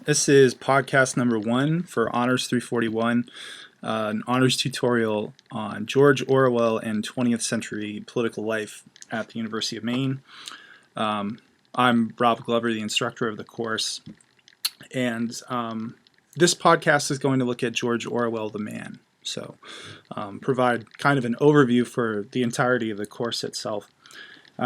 This is podcast number 1 for Honors 341, an honors tutorial on George Orwell and 20th century political life at the University of Maine. I'm Rob Glover, the instructor of the course, and this podcast is going to look at George Orwell, the man. So provide kind of an overview for the entirety of the course itself.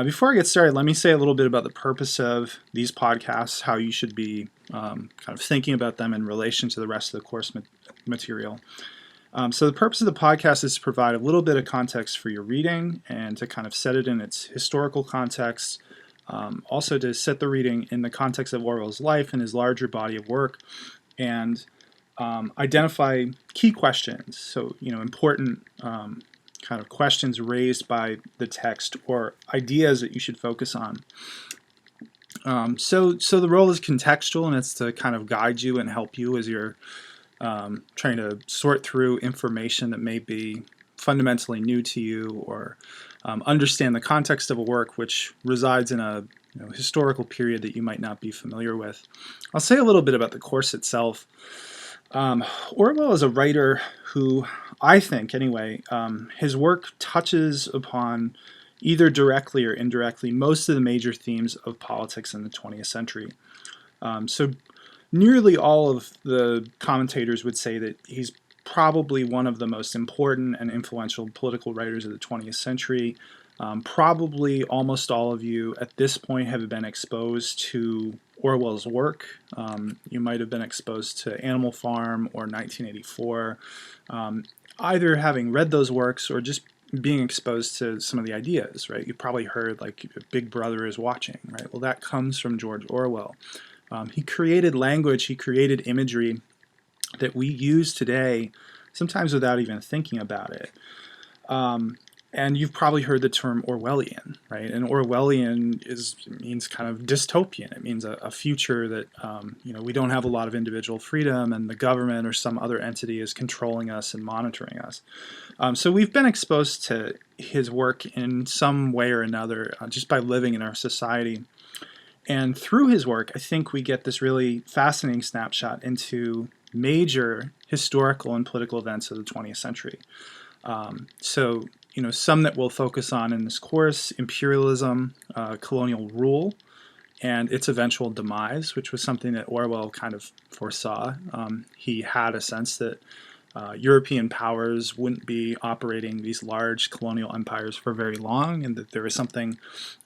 Before I get started, let me say a little bit about the purpose of these podcasts, how you should be kind of thinking about them in relation to the rest of the course material. So the purpose of the podcast is to provide a little bit of context for your reading and to kind of set it in its historical context. Also to set the reading in the context of Orwell's life and his larger body of work, and identify key questions. So, important kind of questions raised by the text or ideas that you should focus on. So the role is contextual, and it's to kind of guide you and help you as you're trying to sort through information that may be fundamentally new to you, or understand the context of a work which resides in a historical period that you might not be familiar with. I'll say a little bit about the course itself. Orwell is a writer who, I think anyway, his work touches upon either directly or indirectly most of the major themes of politics in the 20th century. So nearly all of the commentators would say that he's probably one of the most important and influential political writers of the 20th century. Probably almost all of you at this point have been exposed to Orwell's work. You might have been exposed to Animal Farm or 1984, either having read those works or just being exposed to some of the ideas, right? You've probably heard like Big Brother is watching, right? Well, that comes from George Orwell. He created language, he created imagery that we use today, sometimes without even thinking about it. And you've probably heard the term Orwellian, right? And Orwellian means kind of dystopian. It means a future that we don't have a lot of individual freedom, and the government or some other entity is controlling us and monitoring us. So we've been exposed to his work in some way or another just by living in our society. And through his work, I think we get this really fascinating snapshot into major historical and political events of the 20th century. So some that we'll focus on in this course: imperialism, colonial rule, and its eventual demise, which was something that Orwell kind of foresaw. He had a sense that European powers wouldn't be operating these large colonial empires for very long, and that there was something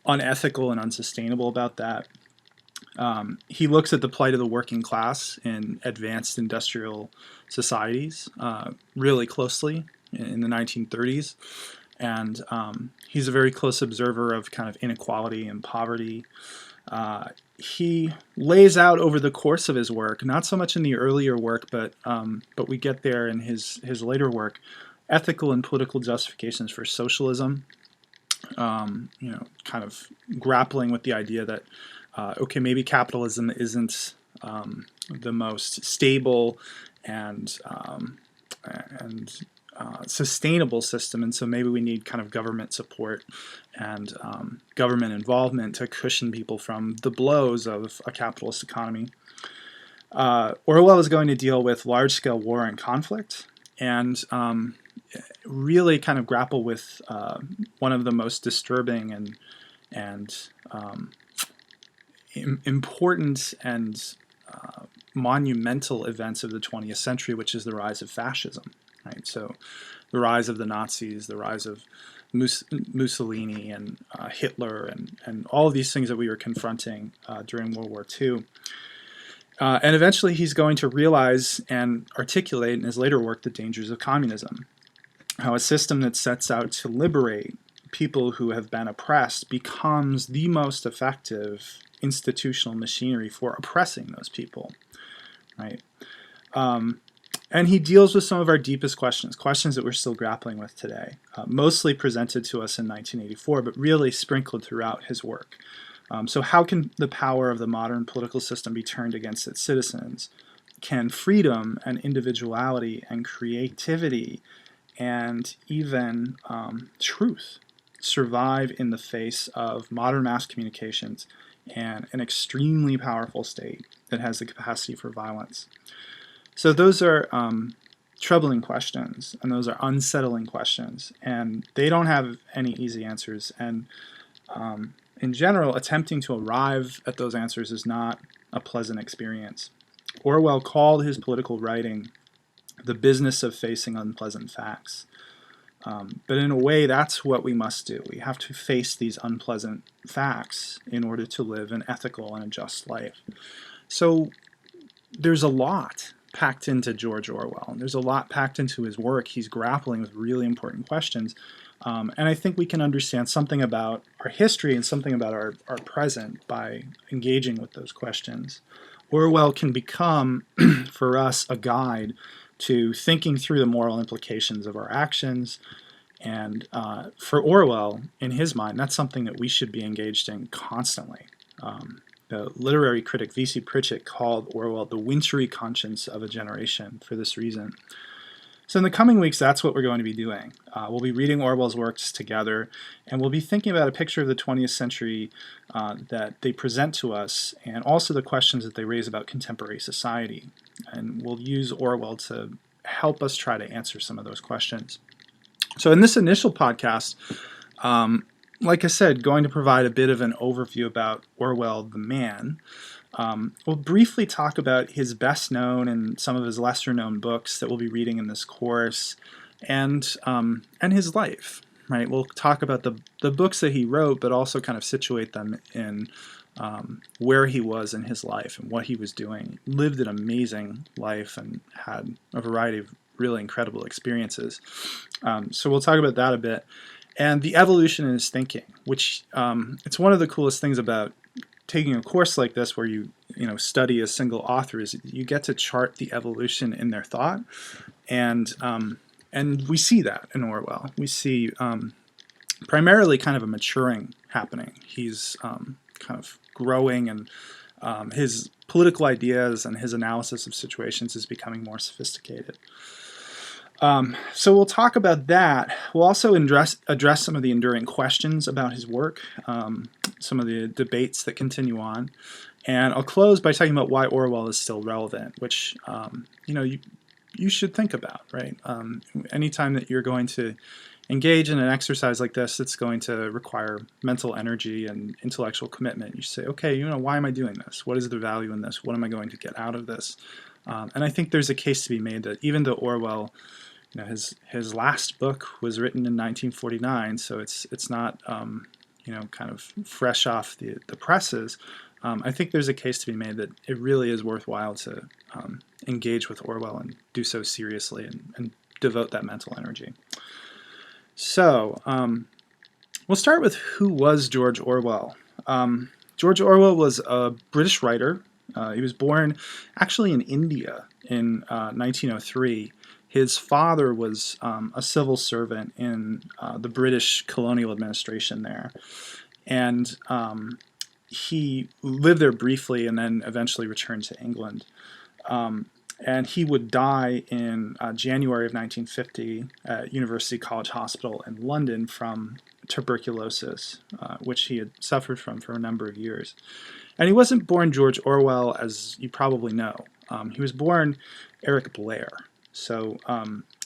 unethical and unsustainable about that. He looks at the plight of the working class in advanced industrial societies really closely in the 1930s, and he's a very close observer of kind of inequality and poverty. He lays out over the course of his work, not so much in the earlier work, but we get there in his later work, ethical and political justifications for socialism. Kind of grappling with the idea that okay, maybe capitalism isn't the most stable and sustainable system, and so maybe we need kind of government support and government involvement to cushion people from the blows of a capitalist economy. Orwell is going to deal with large-scale war and conflict, and really kind of grapple with one of the most disturbing and important and monumental events of the 20th century, which is the rise of fascism. Right, so the rise of the Nazis, the rise of Mussolini and Hitler, and all of these things that we were confronting during World War II. And eventually he's going to realize and articulate in his later work the dangers of communism, how a system that sets out to liberate people who have been oppressed becomes the most effective institutional machinery for oppressing those people, right? And he deals with some of our deepest questions that we're still grappling with today, mostly presented to us in 1984, but really sprinkled throughout his work. So how can the power of the modern political system be turned against its citizens? Can freedom and individuality and creativity and even truth survive in the face of modern mass communications, and an extremely powerful state that has the capacity for violence. So those are troubling questions, and those are unsettling questions, and they don't have any easy answers. And in general, attempting to arrive at those answers is not a pleasant experience. Orwell called his political writing the business of facing unpleasant facts. But in a way, that's what we must do. We have to face these unpleasant facts in order to live an ethical and a just life. So there's a lot packed into George Orwell. There's a lot packed into his work. He's grappling with really important questions. And I think we can understand something about our history and something about our present by engaging with those questions. Orwell can become, for us, a guide to thinking through the moral implications of our actions. And for Orwell, in his mind, that's something that we should be engaged in constantly. The literary critic V.C. Pritchett called Orwell the wintry conscience of a generation for this reason. So in the coming weeks, that's what we're going to be doing. We'll be reading Orwell's works together, and we'll be thinking about a picture of the 20th century that they present to us, and also the questions that they raise about contemporary society. And we'll use Orwell to help us try to answer some of those questions. So in this initial podcast, like I said, going to provide a bit of an overview about Orwell the man. We'll briefly talk about his best known and some of his lesser known books that we'll be reading in this course, and his life. Right? We'll talk about the books that he wrote, but also kind of situate them in where he was in his life and what he was doing. He lived an amazing life and had a variety of really incredible experiences. So we'll talk about that a bit. And the evolution in his thinking, which it's one of the coolest things about taking a course like this where you study a single author is you get to chart the evolution in their thought. And we see that in Orwell. We see primarily kind of a maturing happening. He's kind of growing, and his political ideas and his analysis of situations is becoming more sophisticated. So we'll talk about that. We'll also address some of the enduring questions about his work, some of the debates that continue on, and I'll close by talking about why Orwell is still relevant, which you should think about, right? Anytime that you're going to engage in an exercise like this, it's going to require mental energy and intellectual commitment. You say, okay, why am I doing this? What is the value in this? What am I going to get out of this? And I think there's a case to be made that even though Orwell, his last book was written in 1949, so it's not kind of fresh off the presses. I think there's a case to be made that it really is worthwhile to engage with Orwell and do so seriously and devote that mental energy. So we'll start with who was George Orwell. George Orwell was a British writer. He was born actually in India in 1903. His father was a civil servant in the British colonial administration there. And he lived there briefly and then eventually returned to England. And he would die in January of 1950 at University College Hospital in London from tuberculosis, which he had suffered from for a number of years. And he wasn't born George Orwell, as you probably know. He was born Eric Blair. So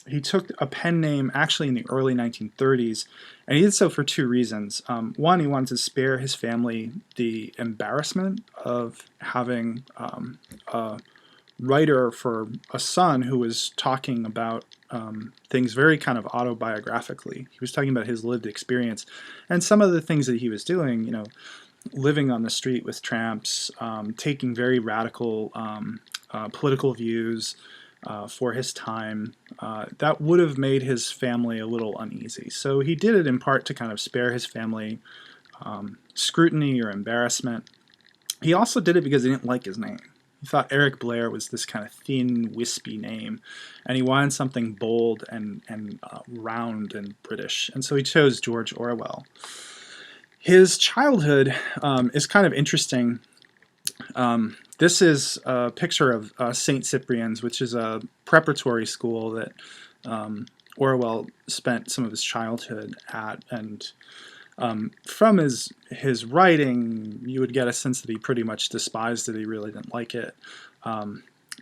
he took a pen name actually in the early 1930s, and he did so for two reasons. One, he wanted to spare his family the embarrassment of having a writer for a son who was talking about things very kind of autobiographically. He was talking about his lived experience and some of the things that he was doing, living on the street with tramps, taking very radical political views for his time. That would have made his family a little uneasy. So he did it in part to kind of spare his family scrutiny or embarrassment. He also did it because he didn't like his name. He thought Eric Blair was this kind of thin, wispy name, and he wanted something bold and round and British. And so he chose George Orwell. His childhood is kind of interesting. This is a picture of St. Cyprian's, which is a preparatory school that Orwell spent some of his childhood at. And From his writing, you would get a sense that he pretty much despised it. He really didn't like it.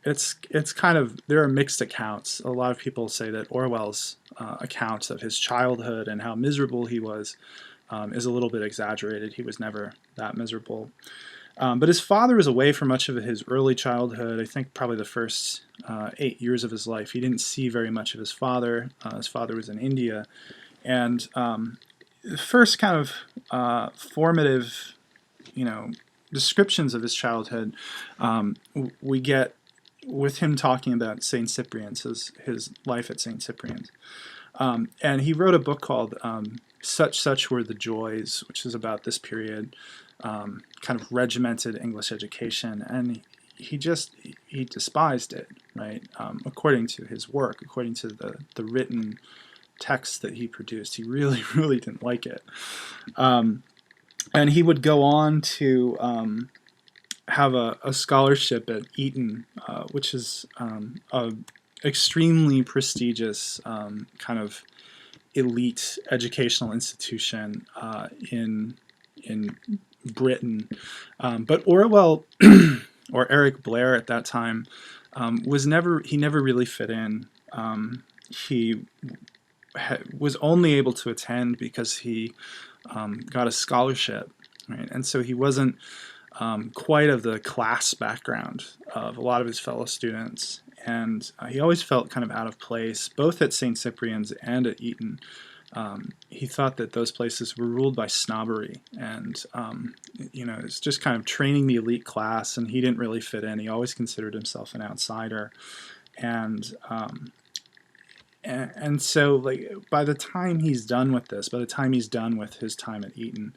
It's kind of, there are mixed accounts. A lot of people say that Orwell's account of his childhood and how miserable he was is a little bit exaggerated. He was never that miserable. But his father was away for much of his early childhood. I think probably the first 8 years of his life. He didn't see very much of his father. His father was in India. And the first kind of formative, descriptions of his childhood we get with him talking about St. Cyprian's, his life at St. Cyprian's. And he wrote a book called Such Were the Joys, which is about this period, kind of regimented English education. And he despised it, right? According to his work, according to the written text that he produced, he really, really didn't like it. And he would go on to have a scholarship at Eton, which is a extremely prestigious kind of elite educational institution in Britain. But Orwell or Eric Blair at that time he never really fit in. He was only able to attend because he got a scholarship, right? And so he wasn't quite of the class background of a lot of his fellow students. And he always felt kind of out of place, both at St. Cyprian's and at Eton. He thought that those places were ruled by snobbery, and it's just kind of training the elite class, and he didn't really fit in. He always considered himself an outsider. And so, like, by the time he's done with this, by the time he's done with his time at Eton,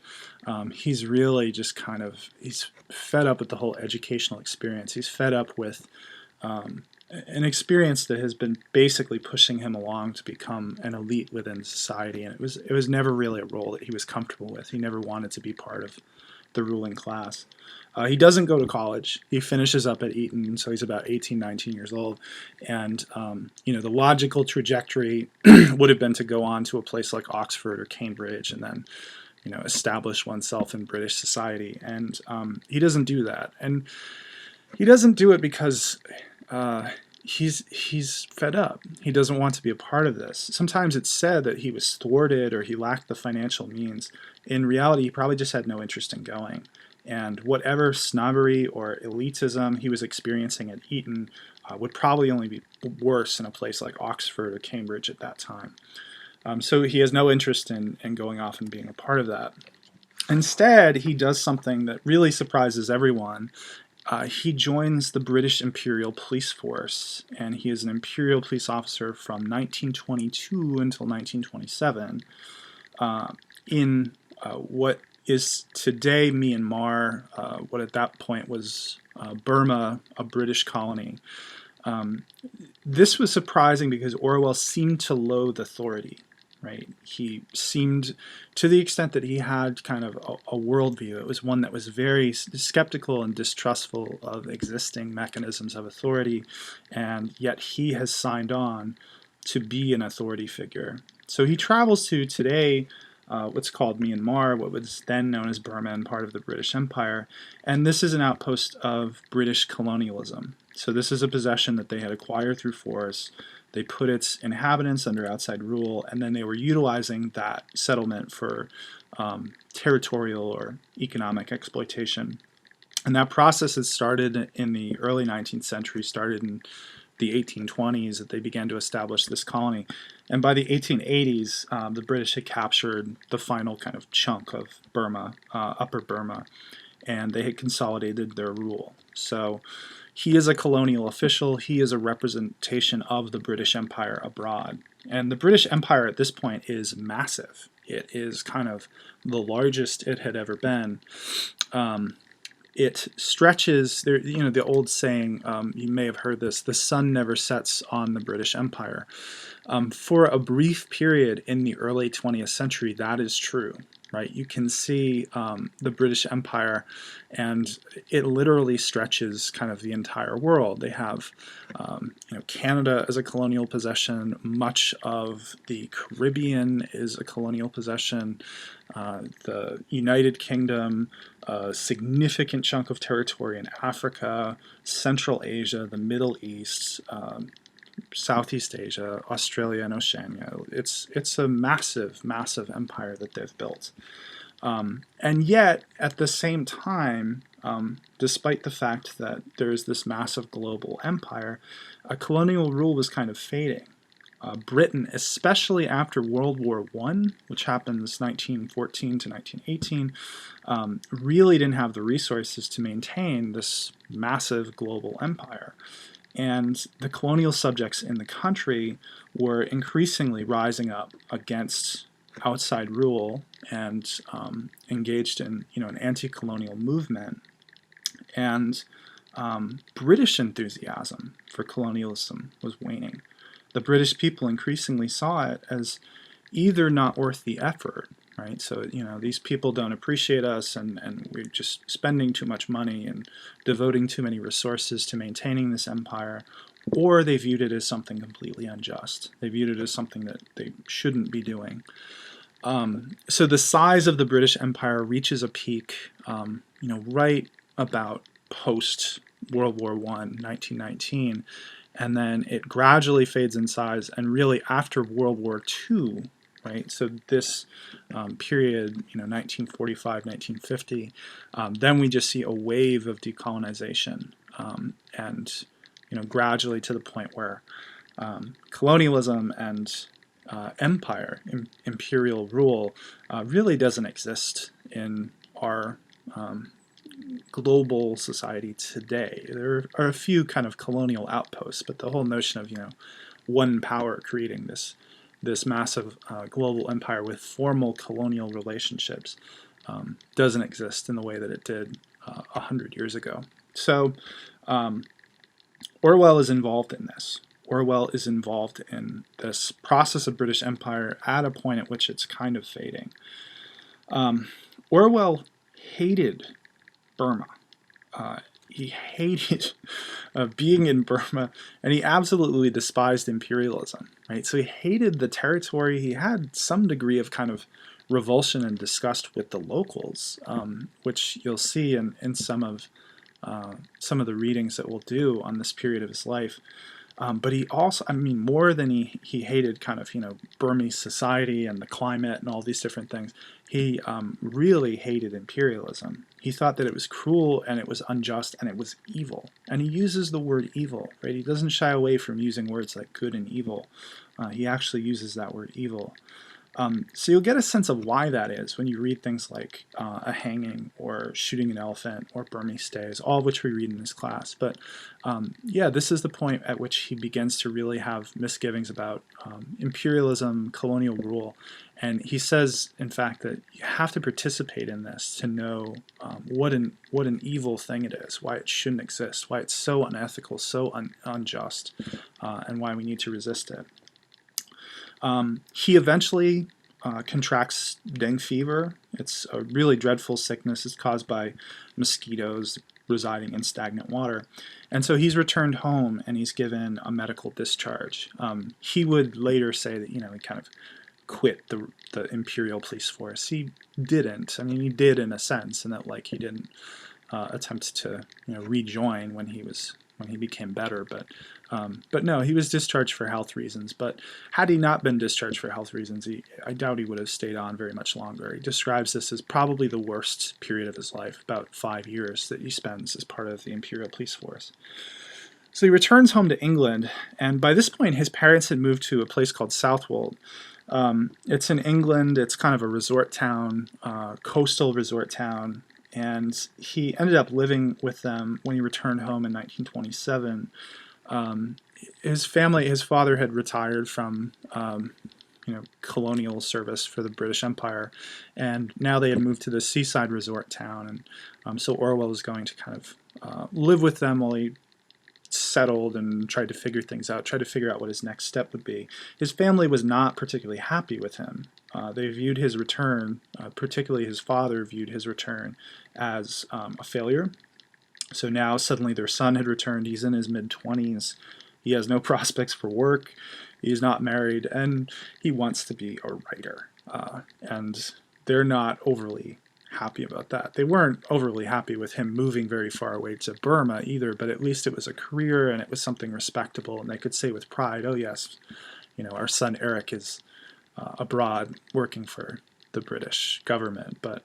he's really just he's fed up with the whole educational experience. He's fed up with an experience that has been basically pushing him along to become an elite within society, and it was never really a role that he was comfortable with. He never wanted to be part of the ruling class. He doesn't go to college. He finishes up at Eton, so he's about 18, 19 years old. And, the logical trajectory would have been to go on to a place like Oxford or Cambridge and then, establish oneself in British society. And he doesn't do that. And he doesn't do it because he's fed up. He doesn't want to be a part of this. Sometimes it's said that he was thwarted or he lacked the financial means. In reality, he probably just had no interest in going. And whatever snobbery or elitism he was experiencing at Eton would probably only be worse in a place like Oxford or Cambridge at that time. So he has no interest in going off and being a part of that. Instead, he does something that really surprises everyone. He joins the British Imperial Police Force, and he is an Imperial police officer from 1922 until 1927 in what is today Myanmar, what at that point was Burma, a British colony. This was surprising because Orwell seemed to loathe authority, right? He seemed, to the extent that he had kind of a worldview, it was one that was very skeptical and distrustful of existing mechanisms of authority, and yet he has signed on to be an authority figure. So he travels to today what's called Myanmar, what was then known as Burma and part of the British Empire, and this is an outpost of British colonialism. So this is a possession that they had acquired through force. They put its inhabitants under outside rule, and then they were utilizing that settlement for territorial or economic exploitation. And that process had started in the early 19th century, started in the 1820s, that they began to establish this colony. And by the 1880s, the British had captured the final kind of chunk of Burma, Upper Burma, and they had consolidated their rule. So he is a colonial official. He is a representation of the British Empire abroad. And the British Empire at this point is massive. It is kind of the largest it had ever been. It stretches, the old saying, you may have heard this, the sun never sets on the British Empire. For a brief period in the early 20th century, that is true. right? You can see the British Empire, and it literally stretches kind of the entire world. They have Canada as a colonial possession. Much of the Caribbean is a colonial possession. The United Kingdom, a significant chunk of territory in Africa, Central Asia, the Middle East, Southeast Asia, Australia, and Oceania. It's a massive, massive empire that they've built. And yet, at the same time, despite the fact that there's this massive global empire, colonial rule was kind of fading. Britain, especially after World War I, which happens 1914 to 1918, really didn't have the resources to maintain this massive global empire. And the colonial subjects in the country were increasingly rising up against outside rule and engaged in an anti-colonial movement. And British enthusiasm for colonialism was waning. The British people increasingly saw it as either not worth the effort, right? So, these people don't appreciate us, and we're just spending too much money and devoting too many resources to maintaining this empire, or they viewed it as something completely unjust. They viewed it as something that they shouldn't be doing. So the size of the British Empire reaches a peak, right about post World War I, 1919, and then it gradually fades in size, and really after World War II, right? So this period, 1945, 1950, then we just see a wave of decolonization, and gradually to the point where colonialism and empire, imperial rule, really doesn't exist in our global society today. There are a few kind of colonial outposts, but the whole notion of one power creating this massive global empire with formal colonial relationships doesn't exist in the way that it did 100 years ago. So Orwell is involved in this. Orwell is involved in this process of British Empire at a point at which it's kind of fading. Orwell hated Burma. He hated being in Burma, and he absolutely despised imperialism, right? So he hated the territory. He had some degree of kind of revulsion and disgust with the locals, which you'll see in some of the readings that we'll do on this period of his life. But he also, more than he hated kind of, Burmese society and the climate and all these different things, he really hated imperialism. He thought that it was cruel and it was unjust and it was evil. And he uses the word evil, right? He doesn't shy away from using words like good and evil. He actually uses that word evil. So you'll get a sense of why that is when you read things like a hanging or shooting an elephant or Burmese stays, all of which we read in this class. But this is the point at which he begins to really have misgivings about imperialism, colonial rule. And he says, in fact, that you have to participate in this to know what an evil thing it is, why it shouldn't exist, why it's so unethical, so unjust, and why we need to resist it. He eventually contracts dengue fever. It's a really dreadful sickness. It's caused by mosquitoes residing in stagnant water. And so he's returned home and he's given a medical discharge. He would later say that, he kind of quit the Imperial police force. He didn't. He did in a sense, in that he didn't attempt to rejoin when he became better, but no, he was discharged for health reasons. But had he not been discharged for health reasons, I doubt he would have stayed on very much longer. He describes this as probably the worst period of his life, about 5 years that he spends as part of the Imperial police force. So he returns home to England, and by this point his parents had moved to a place called Southwold. It's in England. It's kind of a resort town, coastal resort town, and he ended up living with them when he returned home in 1927. His father had retired from colonial service for the British Empire, and now they had moved to this seaside resort town, and so Orwell was going to kind of live with them while he settled and tried to figure things out, tried to figure out what his next step would be. His family was not particularly happy with him. They viewed his return, particularly his father viewed his return as a failure. So now suddenly their son had returned. He's in his mid-20s. He has no prospects for work. He's not married, and he wants to be a writer. And they're not overly happy about that. They weren't overly happy with him moving very far away to Burma either, but at least it was a career and it was something respectable, and they could say with pride, oh yes, our son Eric is abroad working for the British government. But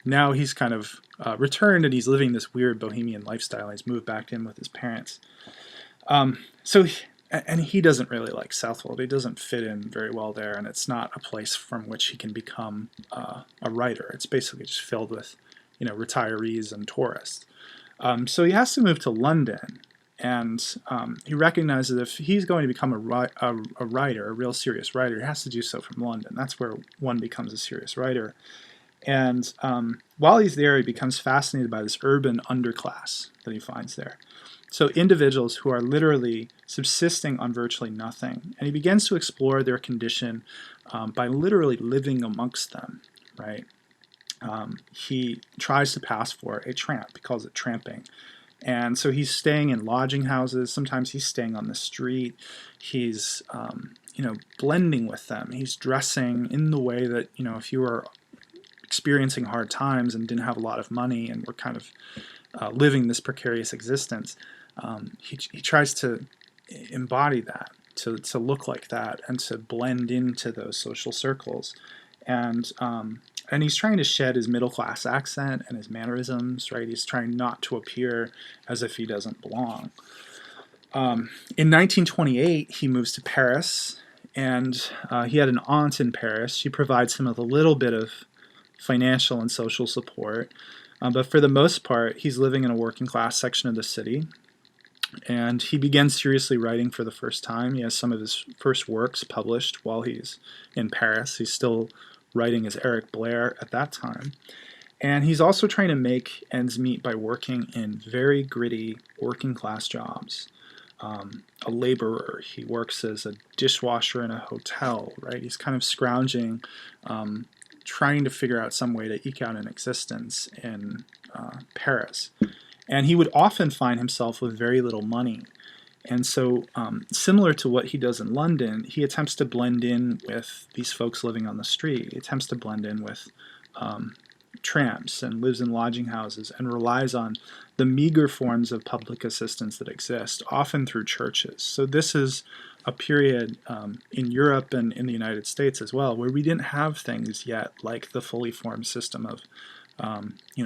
now he's kind of returned, and he's living this weird bohemian lifestyle. He's moved back in with his parents. And he doesn't really like Southwold. He doesn't fit in very well there, and it's not a place from which he can become a writer. It's basically just filled with, retirees and tourists. So he has to move to London, and he recognizes that if he's going to become a writer, a real serious writer, he has to do so from London. That's where one becomes a serious writer. And while he's there, he becomes fascinated by this urban underclass that he finds there. So individuals who are literally subsisting on virtually nothing. And he begins to explore their condition by literally living amongst them, right? He tries to pass for a tramp. He calls it tramping. And so he's staying in lodging houses. Sometimes he's staying on the street. He's, blending with them. He's dressing in the way that, if you were experiencing hard times and didn't have a lot of money and were kind of living this precarious existence, he tries to embody that, to look like that, and to blend into those social circles. And he's trying to shed his middle-class accent and his mannerisms, right? He's trying not to appear as if he doesn't belong. In 1928, he moves to Paris, and he had an aunt in Paris. She provides him with a little bit of financial and social support. But for the most part, he's living in a working-class section of the city. And he begins seriously writing for the first time. He has some of his first works published while he's in Paris. He's still writing as Eric Blair at that time. And he's also trying to make ends meet by working in very gritty working-class jobs. A laborer. He works as a dishwasher in a hotel, right? He's kind of scrounging, trying to figure out some way to eke out an existence in Paris. And he would often find himself with very little money. And so, similar to what he does in London, he attempts to blend in with these folks living on the street. He attempts to blend in with tramps and lives in lodging houses and relies on the meager forms of public assistance that exist, often through churches. So this is a period in Europe and in the United States as well, where we didn't have things yet like the fully formed system of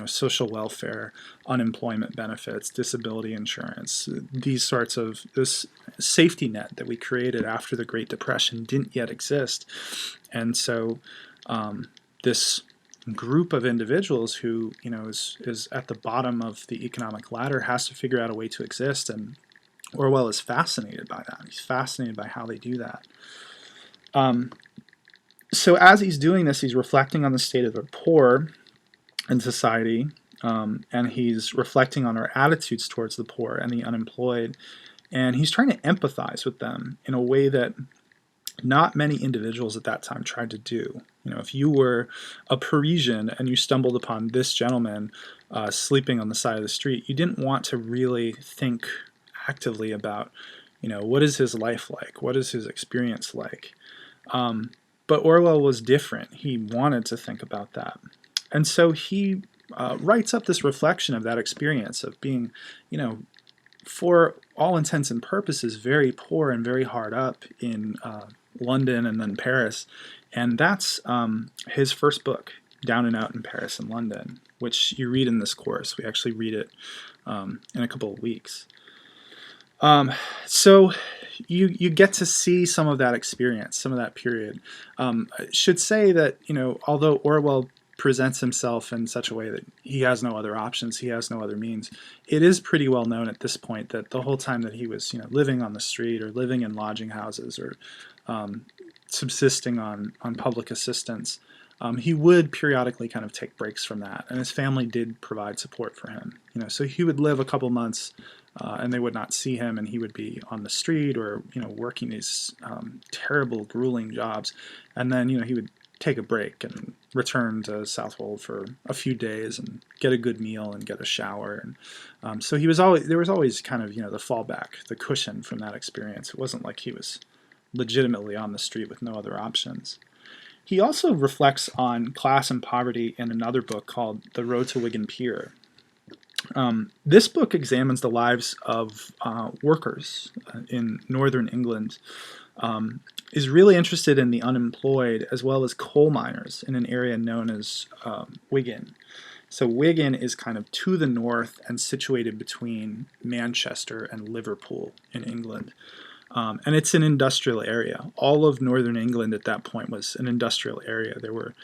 social welfare, unemployment benefits, disability insurance. These sorts of, this safety net that we created after the Great Depression didn't yet exist. And so this group of individuals who, is at the bottom of the economic ladder has to figure out a way to exist, and Orwell is fascinated by that. He's fascinated by how they do that. So as he's doing this, he's reflecting on the state of the poor in society, and he's reflecting on our attitudes towards the poor and the unemployed, and he's trying to empathize with them in a way that not many individuals at that time tried to do. If you were a Parisian and you stumbled upon this gentleman sleeping on the side of the street, you didn't want to really think actively about, what is his life like? What is his experience like? But Orwell was different. He wanted to think about that. And so he writes up this reflection of that experience of being, for all intents and purposes, very poor and very hard up in London and then Paris. And that's his first book, Down and Out in Paris and London, which you read in this course. We actually read it in a couple of weeks. So you get to see some of that experience, some of that period. I should say that, although Orwell presents himself in such a way that he has no other options, he has no other means, it is pretty well known at this point that the whole time that he was, living on the street or living in lodging houses or subsisting on public assistance, he would periodically kind of take breaks from that, and his family did provide support for him. So he would live a couple months and they would not see him, and he would be on the street or working these terrible, grueling jobs, and then he would take a break and return to Southwold for a few days and get a good meal and get a shower. And so there was always kind of the fallback, the cushion from that experience. It wasn't like he was legitimately on the street with no other options. He also reflects on class and poverty in another book called The Road to Wigan Pier. This book examines the lives of workers in northern England, is really interested in the unemployed as well as coal miners in an area known as Wigan. So Wigan is kind of to the north and situated between Manchester and Liverpool in England. And it's an industrial area. All of northern England at that point was an industrial area. There were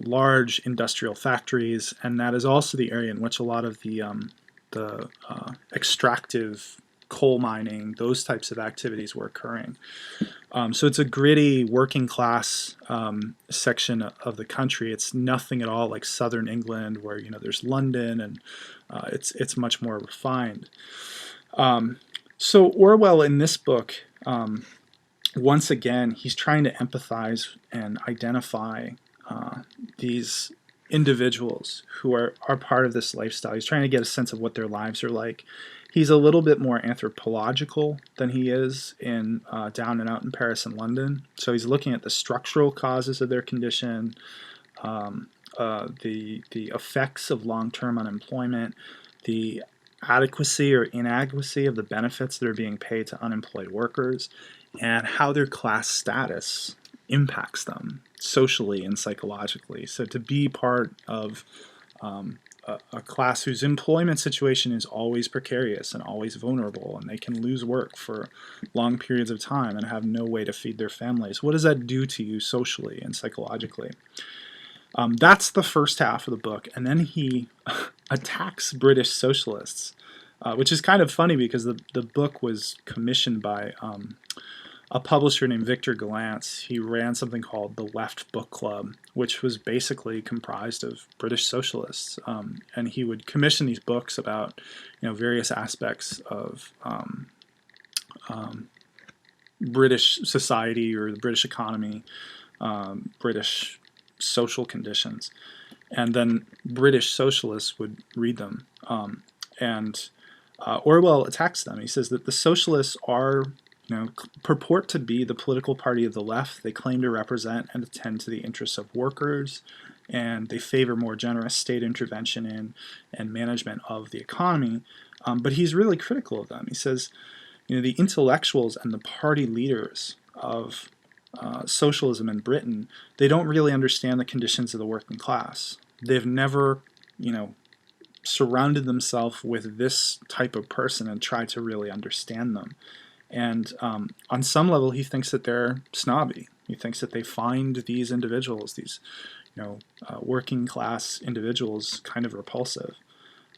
large industrial factories, and that is also the area in which a lot of the extractive coal mining, those types of activities were occurring. So it's a gritty working class section of the country. It's nothing at all like southern England where there's London, and it's much more refined. So Orwell in this book, once again, he's trying to empathize and identify these individuals who are part of this lifestyle. He's trying to get a sense of what their lives are like. He's a little bit more anthropological than he is in Down and Out in Paris and London. So he's looking at the structural causes of their condition, the effects of long-term unemployment, the adequacy or inadequacy of the benefits that are being paid to unemployed workers, and how their class status impacts them socially and psychologically. So to be part of a class whose employment situation is always precarious and always vulnerable, and they can lose work for long periods of time and have no way to feed their families. What does that do to you socially and psychologically? That's the first half of the book, and then he attacks British socialists, which is kind of funny because the book was commissioned by a publisher named Victor Gallant. He ran something called the Left Book Club, which was basically comprised of British socialists, and he would commission these books about various aspects of British society or the British economy, British social conditions, and then British socialists would read them. And Orwell attacks them. He says that the socialists are purport to be the political party of the left. They claim to represent and attend to the interests of workers, and they favor more generous state intervention in and management of the economy. But he's really critical of them. He says, the intellectuals and the party leaders of socialism in Britain, they don't really understand the conditions of the working class. They've never, surrounded themselves with this type of person and tried to really understand them. And on some level, he thinks that they're snobby. He thinks that they find these individuals, these working class individuals, kind of repulsive.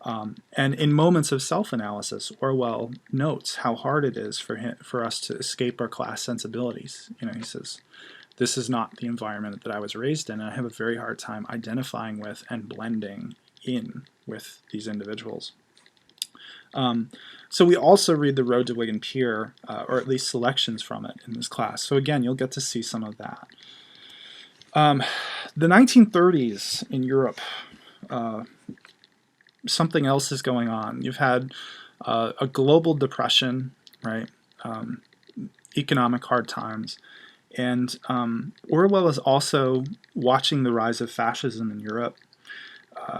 And in moments of self-analysis, Orwell notes how hard it is for us to escape our class sensibilities. He says, this is not the environment that I was raised in, and I have a very hard time identifying with and blending in with these individuals. So we also read The Road to Wigan Pier, or at least selections from it in this class. So again, you'll get to see some of that. The 1930s in Europe, something else is going on. You've had a global depression, right? Economic hard times. And Orwell is also watching the rise of fascism in Europe.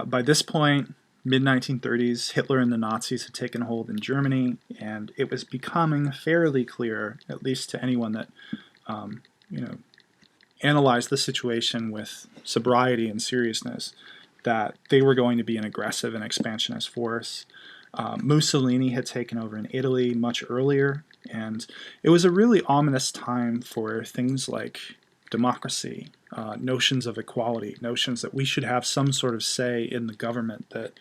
By this point, mid-1930s, Hitler and the Nazis had taken hold in Germany, and it was becoming fairly clear, at least to anyone that analyzed the situation with sobriety and seriousness, that they were going to be an aggressive and expansionist force. Mussolini had taken over in Italy much earlier, and it was a really ominous time for things like democracy, notions of equality, notions that we should have some sort of say in the government that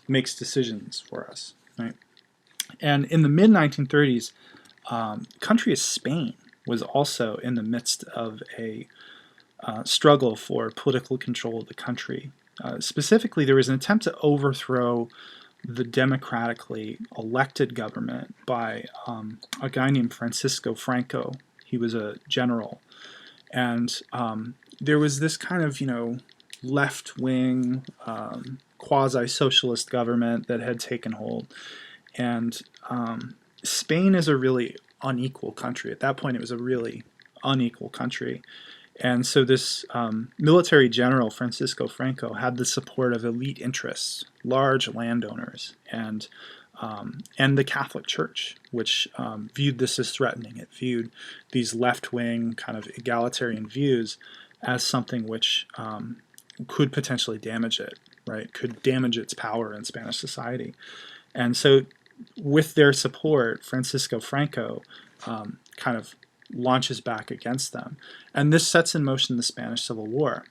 makes decisions for us, right? And in the mid-1930s, country of Spain was also in the midst of a struggle for political control of the country. Specifically, there was an attempt to overthrow the democratically elected government by a guy named Francisco Franco. He was a general. And there was this kind of, left-wing, quasi-socialist government that had taken hold. And Spain is a really unequal country. At that point, it was a really unequal country. And so this military general, Francisco Franco, had the support of elite interests, large landowners, and the Catholic Church, which viewed this as threatening. It viewed these left-wing kind of egalitarian views as something which could potentially damage it, right? Could damage its power in Spanish society. And so with their support, Francisco Franco kind of launches back against them. And this sets in motion the Spanish Civil War.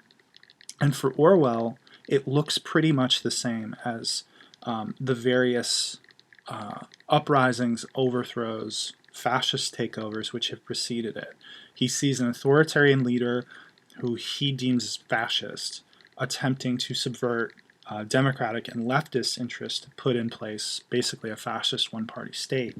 And for Orwell, it looks pretty much the same as the various uprisings, overthrows, fascist takeovers which have preceded it. He sees an authoritarian leader who he deems fascist attempting to subvert democratic and leftist interests to put in place basically a fascist one-party state.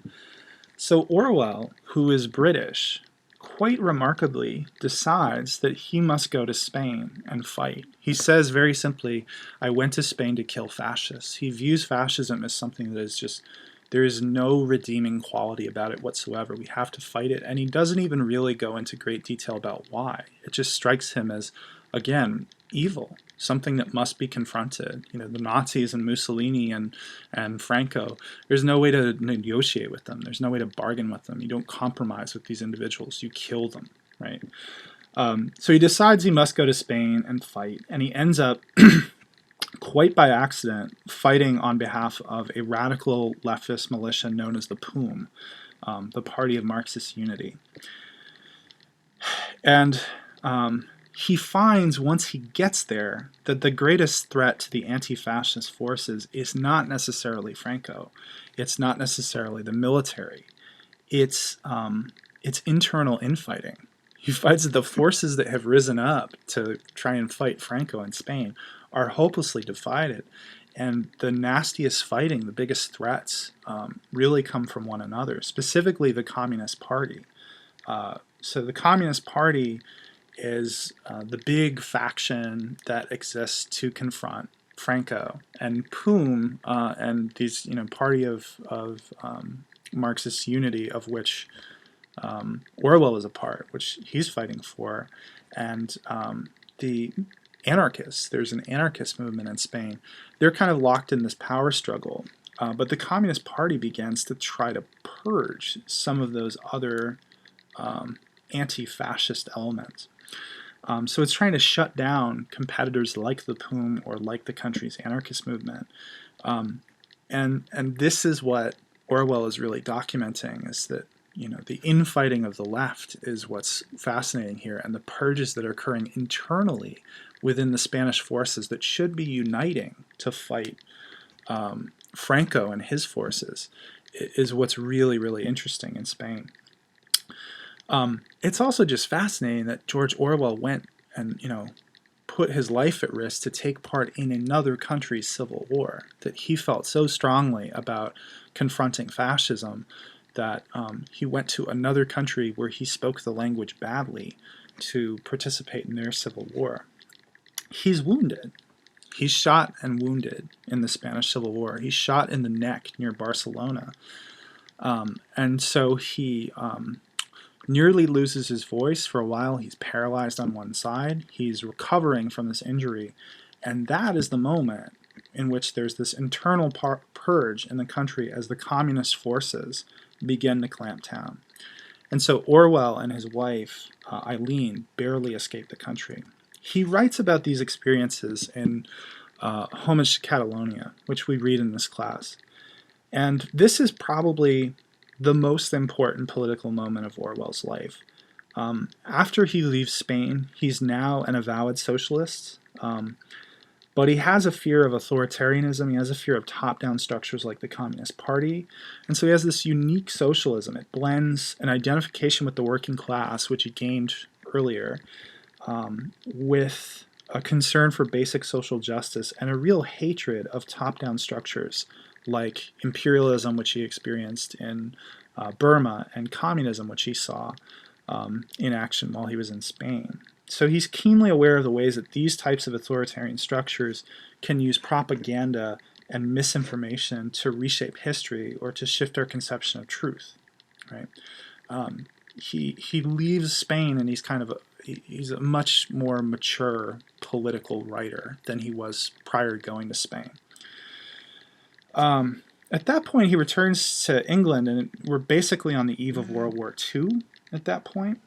So Orwell, who is British, quite remarkably decides that he must go to Spain and fight. He says very simply, I went to Spain to kill fascists. He views fascism as something that is just, there is no redeeming quality about it whatsoever. We have to fight it. And he doesn't even really go into great detail about why. It just strikes him as, again, evil, something that must be confronted. The Nazis and Mussolini and Franco, there's no way to negotiate with them. There's no way to bargain with them. You don't compromise with these individuals. You kill them, right? So he decides he must go to Spain and fight, and he ends up, quite by accident, fighting on behalf of a radical leftist militia known as the POUM, the Party of Marxist Unity. And he finds once he gets there that the greatest threat to the anti-fascist forces is not necessarily Franco. It's not necessarily the military. It's internal infighting. He finds that the forces that have risen up to try and fight Franco in Spain are hopelessly divided. And the nastiest fighting, the biggest threats, really come from one another, specifically the Communist Party. So the Communist Party is the big faction that exists to confront Franco, and POUM and these Party of Marxist Unity, of which Orwell is a part, which he's fighting for, and the anarchists. There's an anarchist movement in Spain. They're kind of locked in this power struggle, but the Communist Party begins to try to purge some of those other anti-fascist elements. So it's trying to shut down competitors like the POUM or like the country's anarchist movement. And this is what Orwell is really documenting, is that the infighting of the left is what's fascinating here, and the purges that are occurring internally within the Spanish forces that should be uniting to fight Franco and his forces is what's really, really interesting in Spain. It's also just fascinating that George Orwell went and, put his life at risk to take part in another country's civil war, that he felt so strongly about confronting fascism that he went to another country where he spoke the language badly to participate in their civil war. He's wounded. He's shot and wounded in the Spanish Civil War. He's shot in the neck near Barcelona. And so he nearly loses his voice for a while. He's paralyzed on one side. He's recovering from this injury. And that is the moment in which there's this internal purge in the country as the communist forces begin to clamp down. And so Orwell and his wife, Eileen, barely escape the country. He writes about these experiences in Homage to Catalonia, which we read in this class. And this is probably the most important political moment of Orwell's life. After he leaves Spain, he's now an avowed socialist, but he has a fear of authoritarianism. He has a fear of top-down structures like the Communist Party. And so he has this unique socialism. It blends an identification with the working class, which he gained earlier, with a concern for basic social justice and a real hatred of top-down structures like imperialism, which he experienced in Burma, and communism, which he saw in action while he was in Spain. So he's keenly aware of the ways that these types of authoritarian structures can use propaganda and misinformation to reshape history or to shift our conception of truth. Right? He leaves Spain, and he's a much more mature political writer than he was prior to going to Spain. At that point, he returns to England, and we're basically on the eve of World War II at that point.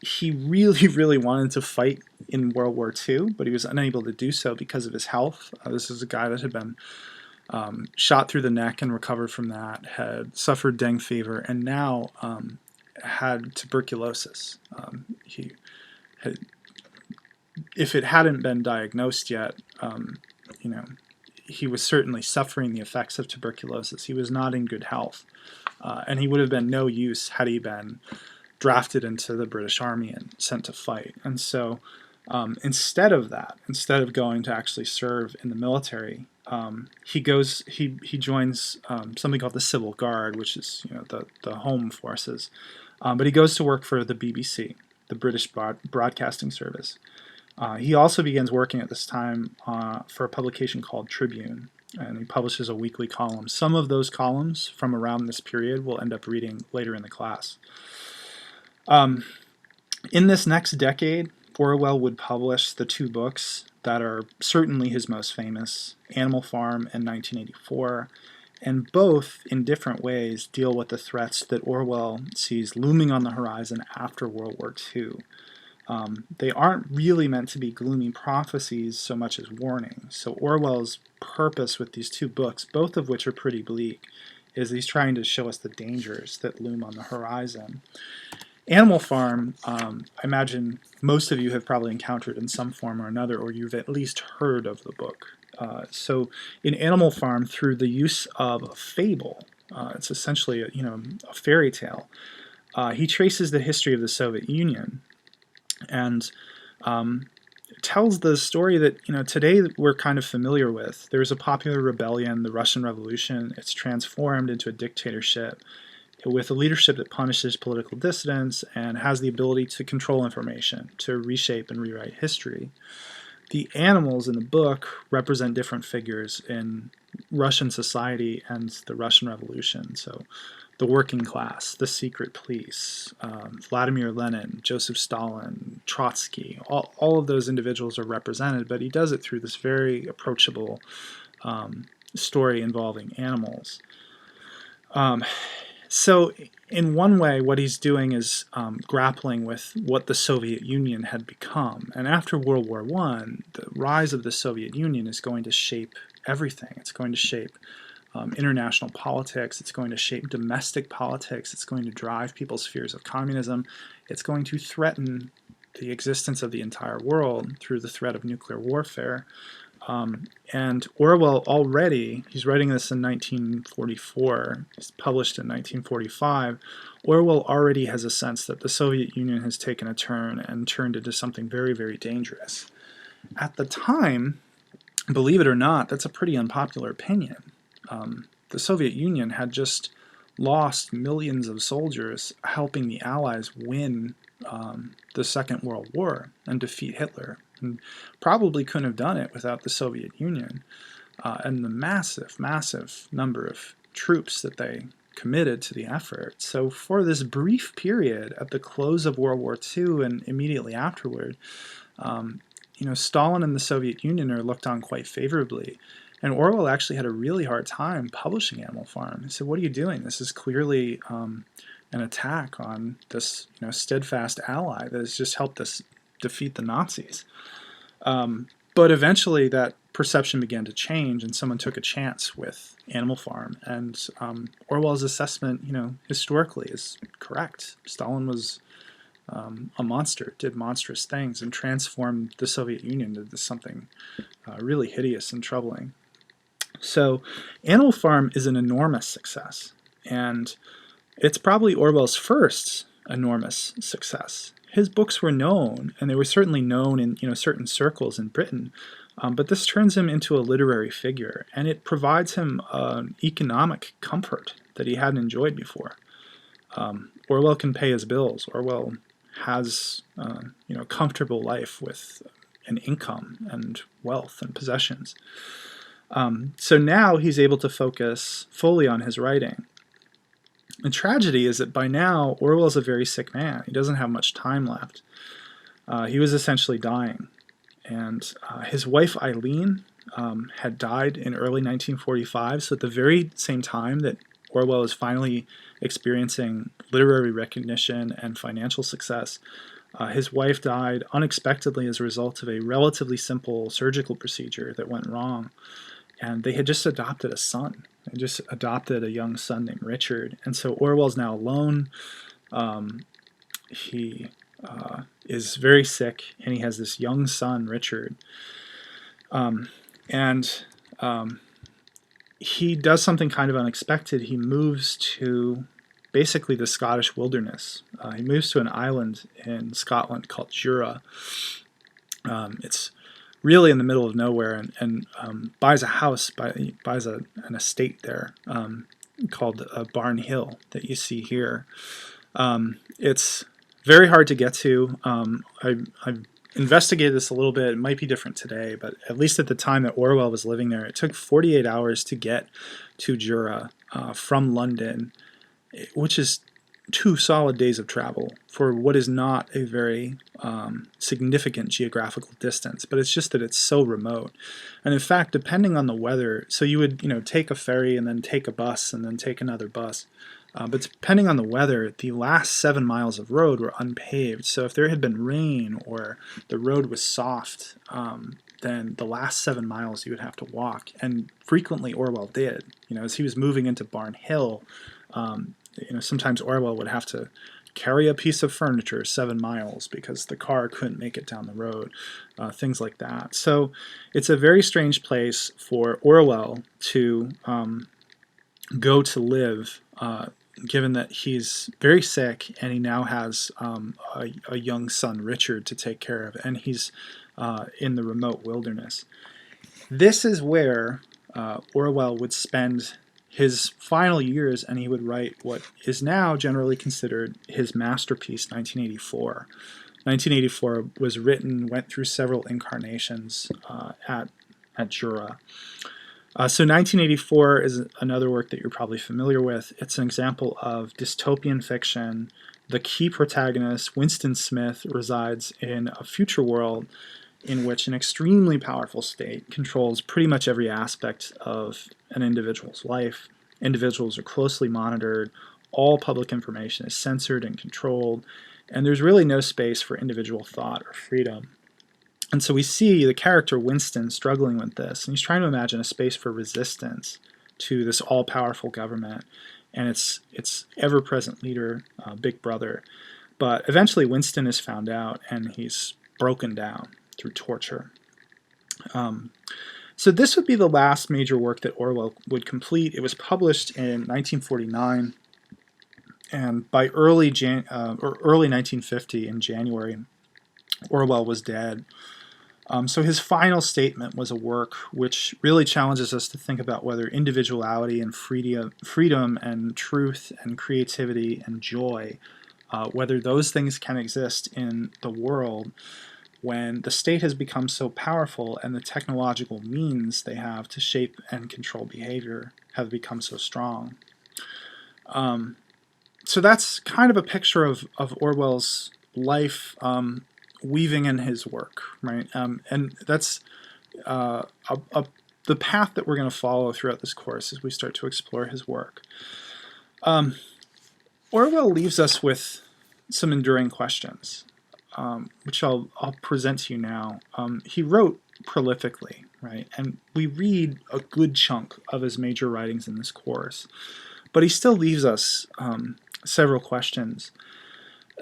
He really, really wanted to fight in World War II, but he was unable to do so because of his health. This is a guy that had been shot through the neck and recovered from that, had suffered dengue fever, and now had tuberculosis. If it hadn't been diagnosed yet, he was certainly suffering the effects of tuberculosis. He was not in good health, and he would have been no use had he been drafted into the British Army and sent to fight. And so instead of going to actually serve in the military, he joins something called the Civil Guard, which is the home forces. But he goes to work for the BBC, the British Broadcasting Service. He also begins working at this time for a publication called Tribune, and he publishes a weekly column. Some of those columns from around this period we'll end up reading later in the class. In this next decade, Orwell would publish the two books that are certainly his most famous, Animal Farm and 1984, and both, in different ways, deal with the threats that Orwell sees looming on the horizon after World War II. They aren't really meant to be gloomy prophecies so much as warnings. So Orwell's purpose with these two books, both of which are pretty bleak, is he's trying to show us the dangers that loom on the horizon. Animal Farm, I imagine most of you have probably encountered in some form or another, or you've at least heard of the book. So in Animal Farm, through the use of a fable, it's essentially a fairy tale, he traces the history of the Soviet Union and tells the story that today we're kind of familiar with. There's a popular rebellion, the Russian Revolution. It's transformed into a dictatorship with a leadership that punishes political dissidents and has the ability to control information, to reshape and rewrite history. The animals in the book represent different figures in Russian society and the Russian Revolution. So the working class, the secret police, Vladimir Lenin, Joseph Stalin, Trotsky, all of those individuals are represented, but he does it through this very approachable story involving animals. So in one way, what he's doing is grappling with what the Soviet Union had become. And after World War I, the rise of the Soviet Union is going to shape everything. It's going to shape international politics. It's going to shape domestic politics. It's going to drive people's fears of communism. It's going to threaten the existence of the entire world through the threat of nuclear warfare. And Orwell already, he's writing this in 1944, it's published in 1945, Orwell already has a sense that the Soviet Union has taken a turn and turned into something very, very dangerous. At the time, believe it or not, that's a pretty unpopular opinion. The Soviet Union had just lost millions of soldiers helping the Allies win the Second World War and defeat Hitler. And probably couldn't have done it without the Soviet Union and the massive, massive number of troops that they committed to the effort. So for this brief period at the close of World War II and immediately afterward, Stalin and the Soviet Union are looked on quite favorably. And Orwell actually had a really hard time publishing Animal Farm. He said, "What are you doing? This is clearly an attack on this steadfast ally that has just helped us defeat the Nazis." But eventually that perception began to change, and someone took a chance with Animal Farm. And Orwell's assessment, historically is correct. Stalin was a monster, did monstrous things, and transformed the Soviet Union into something really hideous and troubling. So Animal Farm is an enormous success, and it's probably Orwell's first enormous success. His books were known, and they were certainly known in certain circles in Britain, But this turns him into a literary figure, and it provides him an economic comfort that he hadn't enjoyed before. Orwell can pay his bills. Orwell has a comfortable life with an income and wealth and possessions. So now he's able to focus fully on his writing. The tragedy is that by now Orwell's a very sick man. He doesn't have much time left. He was essentially dying. And his wife Eileen had died in early 1945, so at the very same time that Orwell is finally experiencing literary recognition and financial success, his wife died unexpectedly as a result of a relatively simple surgical procedure that went wrong. And they had just adopted a son. They just adopted a young son named Richard. And so Orwell's now alone. He is very sick, and he has this young son, Richard. He does something kind of unexpected. He moves to basically the Scottish wilderness. He moves to an island in Scotland called Jura. It's really in the middle of nowhere, and buys a house, buys an estate there called Barn Hill that you see here. It's very hard to get to. I've investigated this a little bit. It might be different today, but at least at the time that Orwell was living there, it took 48 hours to get to Jura from London, which is 2 solid days of travel for what is not a very significant geographical distance, but it's just that it's so remote. And in fact, depending on the weather, so you would take a ferry and then take a bus and then take another bus. But depending on the weather, the last 7 miles of road were unpaved. So if there had been rain or the road was soft, then the last 7 miles you would have to walk. And frequently Orwell did. As he was moving into Barn Hill, sometimes Orwell would have to carry a piece of furniture 7 miles because the car couldn't make it down the road, things like that. So it's a very strange place for Orwell to go to live, given that he's very sick and he now has a young son, Richard, to take care of, and he's in the remote wilderness. This is where Orwell would spend his final years, and he would write what is now generally considered his masterpiece, 1984. 1984 was written, went through several incarnations at Jura. So 1984 is another work that you're probably familiar with. It's an example of dystopian fiction. The key protagonist, Winston Smith, resides in a future world in which an extremely powerful state controls pretty much every aspect of an individual's life. Individuals are closely monitored. All public information is censored and controlled. And there's really no space for individual thought or freedom. And so we see the character Winston struggling with this, and he's trying to imagine a space for resistance to this all-powerful government and its ever-present leader, Big Brother. But eventually Winston is found out, and he's broken down through torture. So this would be the last major work that Orwell would complete. It was published in 1949, and by early 1950, in January, Orwell was dead. So his final statement was a work which really challenges us to think about whether individuality and freedom and truth and creativity and joy, whether those things can exist in the world when the state has become so powerful and the technological means they have to shape and control behavior have become so strong. So that's kind of a picture of Orwell's life, weaving in his work, right? And that's the path that we're going to follow throughout this course as we start to explore his work. Orwell leaves us with some enduring questions, which I'll present to you now. He wrote prolifically, right? And we read a good chunk of his major writings in this course, but he still leaves us several questions.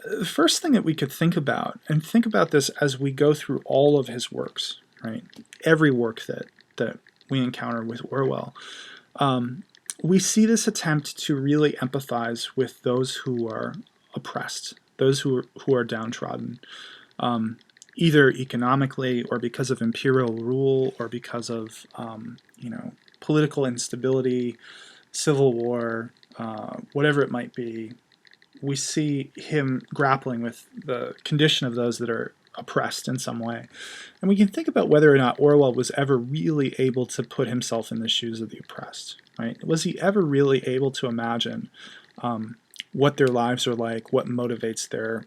The first thing that we could think about, and think about this as we go through all of his works, right? Every work that we encounter with Orwell, we see this attempt to really empathize with those who are oppressed, those who are downtrodden. either economically or because of imperial rule or because of political instability, civil war, whatever it might be. We see him grappling with the condition of those that are oppressed in some way. And we can think about whether or not Orwell was ever really able to put himself in the shoes of the oppressed, right? Was he ever really able to imagine what their lives are like, what motivates their,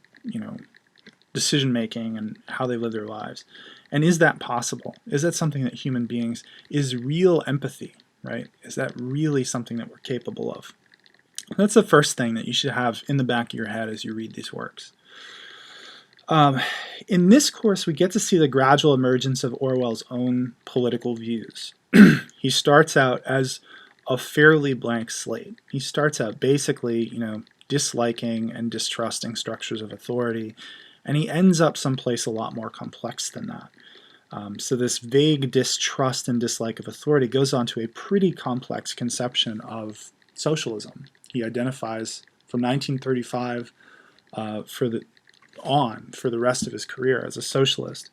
decision making and how they live their lives? And is that possible? Is that something that human beings, is real empathy, right? Is that really something that we're capable of? That's the first thing that you should have in the back of your head as you read these works. In this course, we get to see the gradual emergence of Orwell's own political views. He starts out as a fairly blank slate. He starts out basically, disliking and distrusting structures of authority, and he ends up someplace a lot more complex than that. So this vague distrust and dislike of authority goes on to a pretty complex conception of socialism. He identifies from 1935 for the rest of his career as a socialist.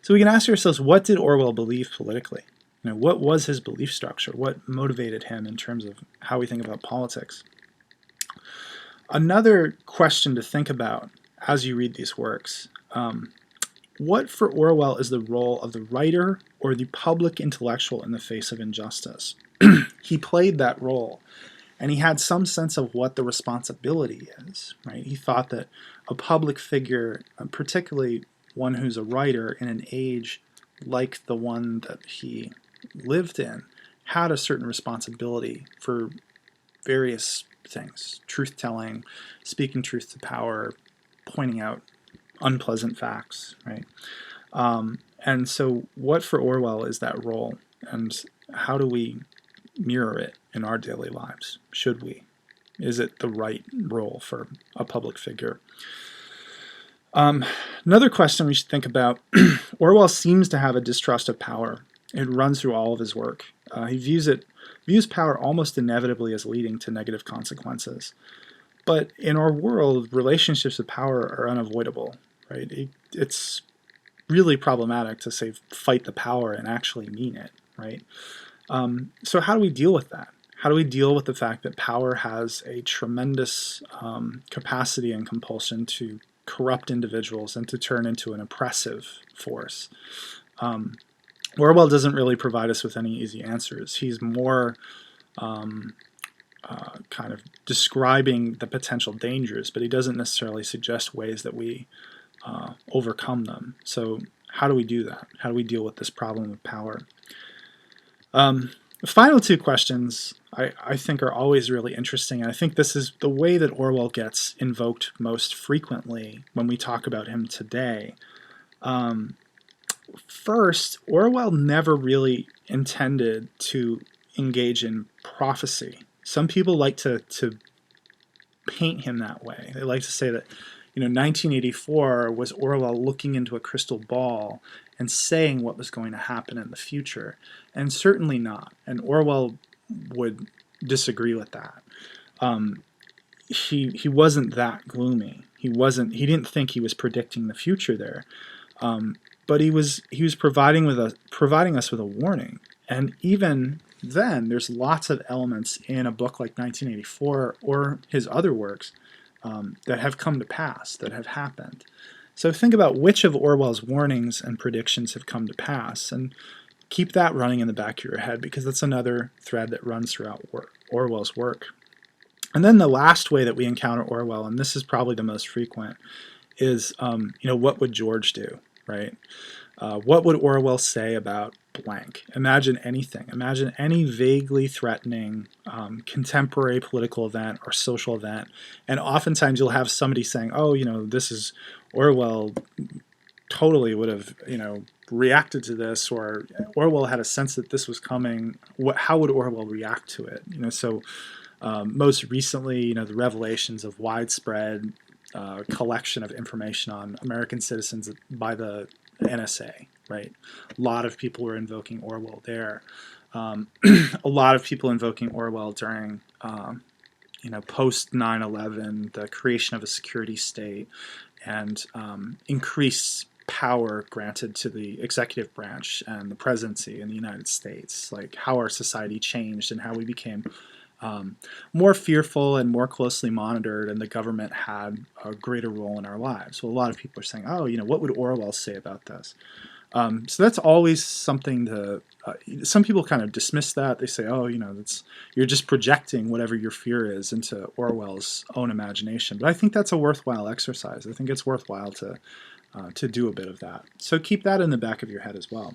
So we can ask ourselves, what did Orwell believe politically? What was his belief structure? What motivated him in terms of how we think about politics? Another question to think about as you read these works, what for Orwell is the role of the writer or the public intellectual in the face of injustice? He played that role, and he had some sense of what the responsibility is, right? He thought that a public figure, particularly one who's a writer in an age like the one that he lived in, had a certain responsibility for various things: truth-telling, speaking truth to power, pointing out unpleasant facts, right? And so what for Orwell is that role, and how do we mirror it in our daily lives? Should we? Is it the right role for a public figure? Another question we should think about, Orwell seems to have a distrust of power. It runs through all of his work. He views power almost inevitably as leading to negative consequences. But in our world, relationships of power are unavoidable, right? It's really problematic to say fight the power and actually mean it, right? So how do we deal with that? How do we deal with the fact that power has a tremendous capacity and compulsion to corrupt individuals and to turn into an oppressive force? Orwell doesn't really provide us with any easy answers. He's more kind of describing the potential dangers, but he doesn't necessarily suggest ways that we overcome them. So how do we do that? How do we deal with this problem of power? The final two questions I think are always really interesting, and I think this is the way that Orwell gets invoked most frequently when we talk about him today. First, Orwell never really intended to engage in prophecy. Some people like to paint him that way. They like to say that 1984 was Orwell looking into a crystal ball and saying what was going to happen in the future, and certainly not. And Orwell would disagree with that. He wasn't that gloomy. He didn't think he was predicting the future there, but he was providing us with a warning. And even then, there's lots of elements in a book like 1984 or his other works that have come to pass, that have happened. So think about which of Orwell's warnings and predictions have come to pass, and keep that running in the back of your head, because that's another thread that runs throughout Orwell's work. And then the last way that we encounter Orwell, and this is probably the most frequent, is what would George do, right? What would Orwell say about blank? Imagine anything. Imagine any vaguely threatening contemporary political event or social event, and oftentimes you'll have somebody saying, "Oh, this is Orwell totally would have, reacted to this," or Orwell had a sense that this was coming. How would Orwell react to it? So most recently, the revelations of widespread collection of information on American citizens by the NSA, right? A lot of people were invoking Orwell there. A lot of people invoking Orwell during, post 9/11, the creation of a security state, and increased power granted to the executive branch and the presidency in the United States, like how our society changed and how we became more fearful and more closely monitored, and the government had a greater role in our lives. So a lot of people are saying, oh, what would Orwell say about this? So that's always something to, some people kind of dismiss that. They say, oh, you're just projecting whatever your fear is into Orwell's own imagination. But I think that's a worthwhile exercise. I think it's worthwhile to do a bit of that. So keep that in the back of your head as well.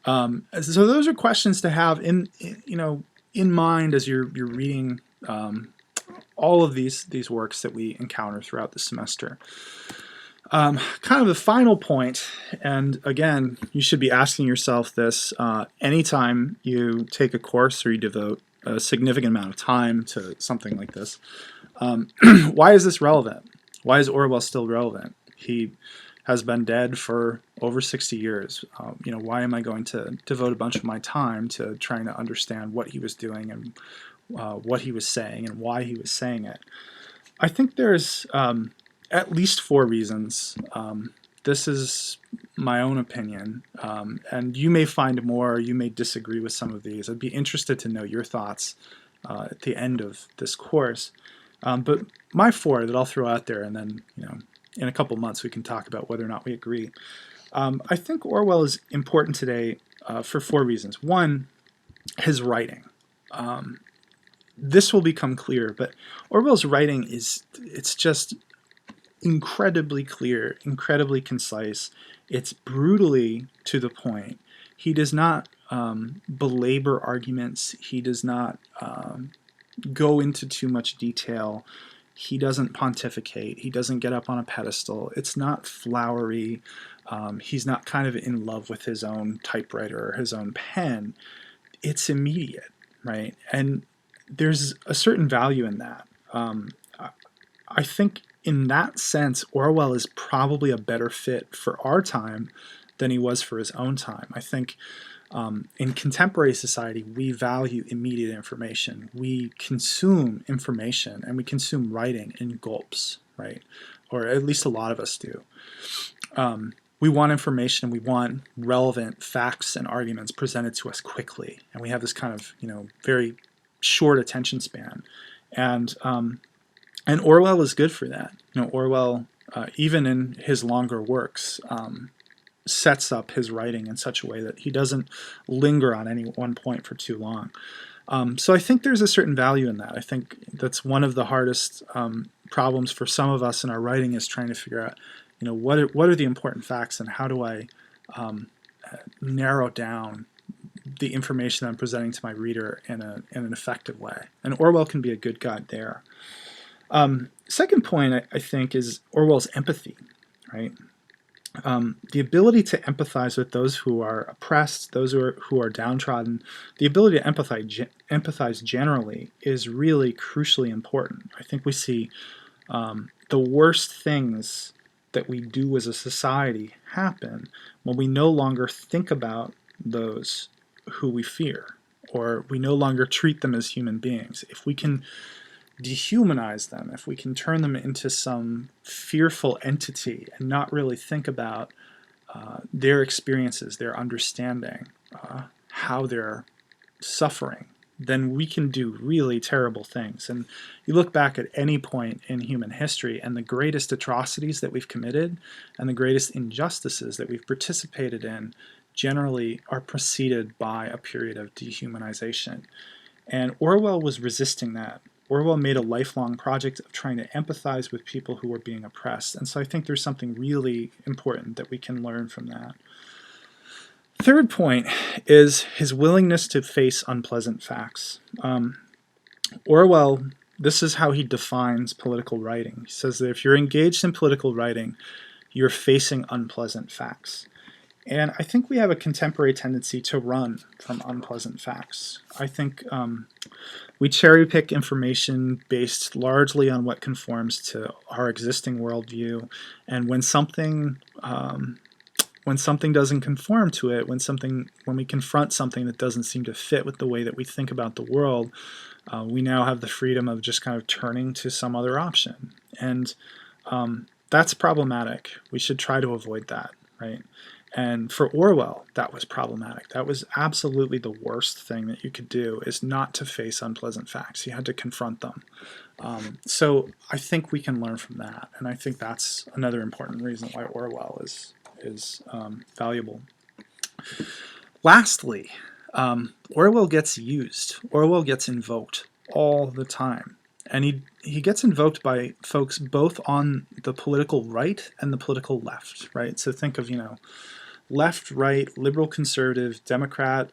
So those are questions to have in mind as you're reading all of these works that we encounter throughout the semester. Kind of the final point, and again, you should be asking yourself this anytime you take a course or you devote a significant amount of time to something like this. Why is this relevant? Why is Orwell still relevant? He has been dead for over 60 years. Why am I going to devote a bunch of my time to trying to understand what he was doing and what he was saying and why he was saying it? I think there's at least 4 reasons. This is my own opinion, and you may find more, you may disagree with some of these. I'd be interested to know your thoughts at the end of this course. But my 4 that I'll throw out there, and then in a couple months we can talk about whether or not we agree. I think Orwell is important today for 4 reasons. One, his writing. This will become clear, but Orwell's writing it's just incredibly clear, incredibly concise. It's brutally to the point. He does not belabor arguments. He does not go into too much detail. He doesn't pontificate. He doesn't get up on a pedestal. It's not flowery. He's not kind of in love with his own typewriter or his own pen. It's immediate, right? And there's a certain value in that. I think in that sense, Orwell is probably a better fit for our time than he was for his own time. I think in contemporary society, we value immediate information. We consume information and we consume writing in gulps, right? Or at least a lot of us do. We want information, we want relevant facts and arguments presented to us quickly. And we have this kind of, very short attention span. And Orwell is good for that. Orwell, even in his longer works, sets up his writing in such a way that he doesn't linger on any one point for too long. So I think there's a certain value in that. I think that's one of the hardest problems for some of us in our writing is trying to figure out, what are the important facts and how do I narrow down the information I'm presenting to my reader in an effective way. And Orwell can be a good guide there. Second point, I think, is Orwell's empathy, right? The ability to empathize with those who are oppressed, those who are downtrodden, the ability to empathize generally is really crucially important. I think we see the worst things that we do as a society happen when we no longer think about those who we fear, or we no longer treat them as human beings. If we can dehumanize them, if we can turn them into some fearful entity and not really think about their experiences, their understanding, how they're suffering, then we can do really terrible things. And you look back at any point in human history, and the greatest atrocities that we've committed and the greatest injustices that we've participated in generally are preceded by a period of dehumanization. And Orwell was resisting that. Orwell made a lifelong project of trying to empathize with people who were being oppressed. And so I think there's something really important that we can learn from that. Third point is his willingness to face unpleasant facts. Orwell, this is how he defines political writing. He says that if you're engaged in political writing, you're facing unpleasant facts. And I think we have a contemporary tendency to run from unpleasant facts. I think we cherry pick information based largely on what conforms to our existing worldview. And when something doesn't conform to it, when we confront something that doesn't seem to fit with the way that we think about the world, we now have the freedom of just kind of turning to some other option. And That's problematic. We should try to avoid that, right? And for Orwell, that was problematic. That was absolutely the worst thing that you could do, is not to face unpleasant facts. You had to confront them. So I think we can learn from that, and I think that's another important reason why Orwell is valuable. Lastly, Orwell gets used. Orwell gets invoked all the time. And he gets invoked by folks both on the political right and the political left, right? So think of, left, right, liberal, conservative, Democrat,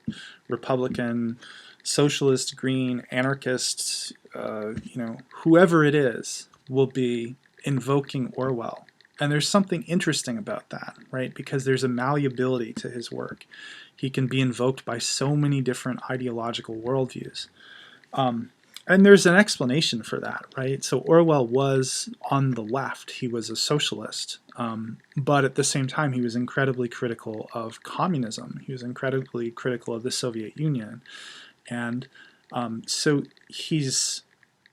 Republican, socialist, green, anarchists, whoever it is will be invoking Orwell. And there's something interesting about that, right? Because there's a malleability to his work. He can be invoked by so many different ideological worldviews. And there's an explanation for that, right? So Orwell was on the left. He was a socialist. But at the same time, he was incredibly critical of communism. He was incredibly critical of the Soviet Union. And so he's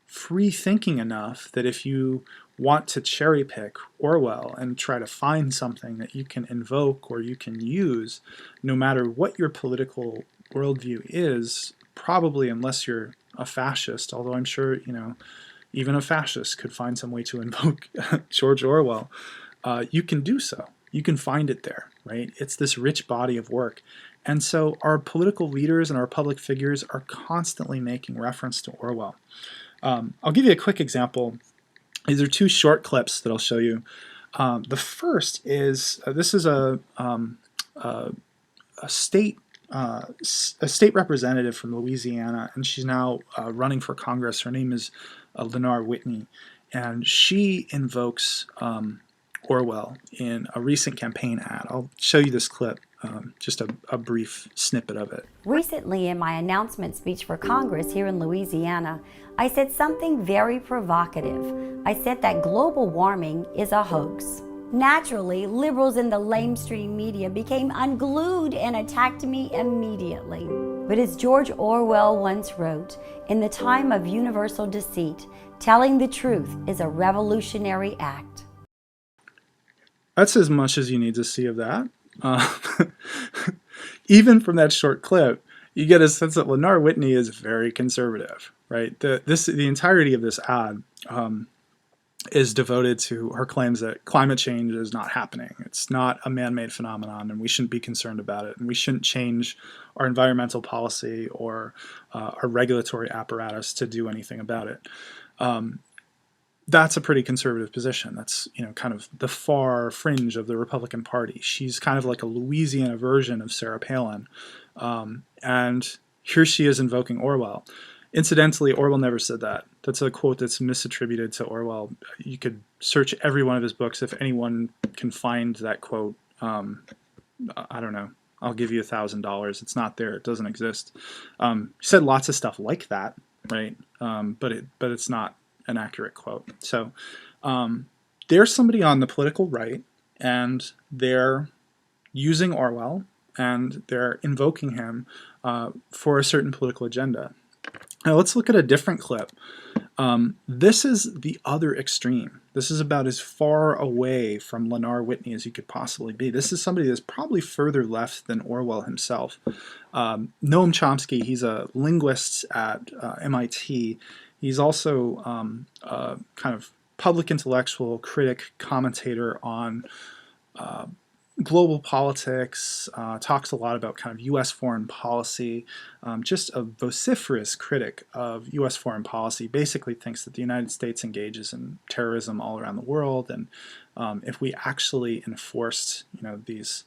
free-thinking enough that if you want to cherry-pick Orwell and try to find something that you can invoke or you can use, no matter what your political worldview is, probably unless you're a fascist, although I'm sure, even a fascist could find some way to invoke George Orwell, you can do so. You can find it there, right? It's this rich body of work. And so our political leaders and our public figures are constantly making reference to Orwell. I'll give you a quick example. These are two short clips that I'll show you. The first is, this is a state representative from Louisiana, and she's now running for Congress. Her name is Lenore Whitney, and she invokes Orwell in a recent campaign ad. I'll show you this clip, just a brief snippet of it. Recently, in my announcement speech for Congress here in Louisiana, I said something very provocative. I said that global warming is a hoax. Naturally, liberals in the lamestream media became unglued and attacked me immediately. But as George Orwell once wrote, in the time of universal deceit, telling the truth is a revolutionary act. That's as much as you need to see of that. Even from that short clip, you get a sense that Lenore Whitney is very conservative, right? The entirety of this ad is devoted to her claims that climate change is not happening. It's not a man-made phenomenon, and we shouldn't be concerned about it, and we shouldn't change our environmental policy or our regulatory apparatus to do anything about it. That's a pretty conservative position. That's, kind of the far fringe of the Republican Party. She's kind of like a Louisiana version of Sarah Palin. And here she is invoking Orwell. Incidentally, Orwell never said that. That's a quote that's misattributed to Orwell. You could search every one of his books. If anyone can find that quote, I don't know, I'll give you $1,000. It's not there. It doesn't exist. He said lots of stuff like that, right? But it's not an accurate quote. So there's somebody on the political right, and they're using Orwell, and they're invoking him for a certain political agenda. Now let's look at a different clip. This is the other extreme. This is about as far away from Lenore Whitney as you could possibly be. This is somebody that's probably further left than Orwell himself. Noam Chomsky, he's a linguist at MIT. He's also a kind of public intellectual, critic, commentator on global politics, talks a lot about kind of U.S. foreign policy, just a vociferous critic of U.S. foreign policy, basically thinks that the United States engages in terrorism all around the world, and if we actually enforced, these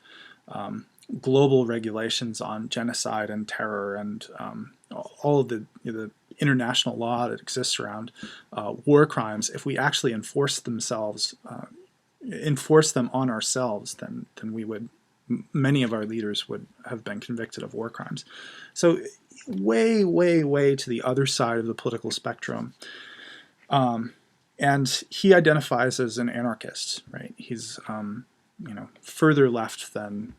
global regulations on genocide and terror and all of the international law that exists around war crimes, if we actually enforce them on ourselves, then we would, many of our leaders would have been convicted of war crimes. So way, way, way to the other side of the political spectrum. And he identifies as an anarchist, right? He's, further left than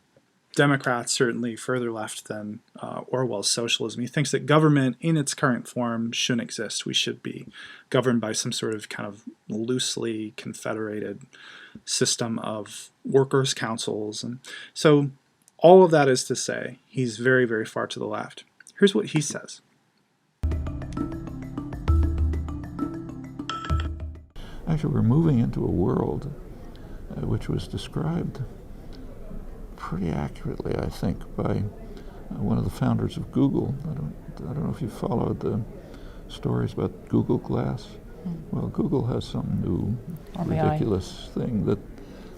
Democrats, certainly further left than Orwell's socialism. He thinks that government in its current form shouldn't exist. We should be governed by some sort of kind of loosely confederated system of workers' councils. And so all of that is to say, he's very, very far to the left. Here's what he says. Actually, we're moving into a world which was described pretty accurately, I think, by one of the founders of Google. I don't know if you followed the stories about Google Glass. Well, Google has some new ridiculous thing that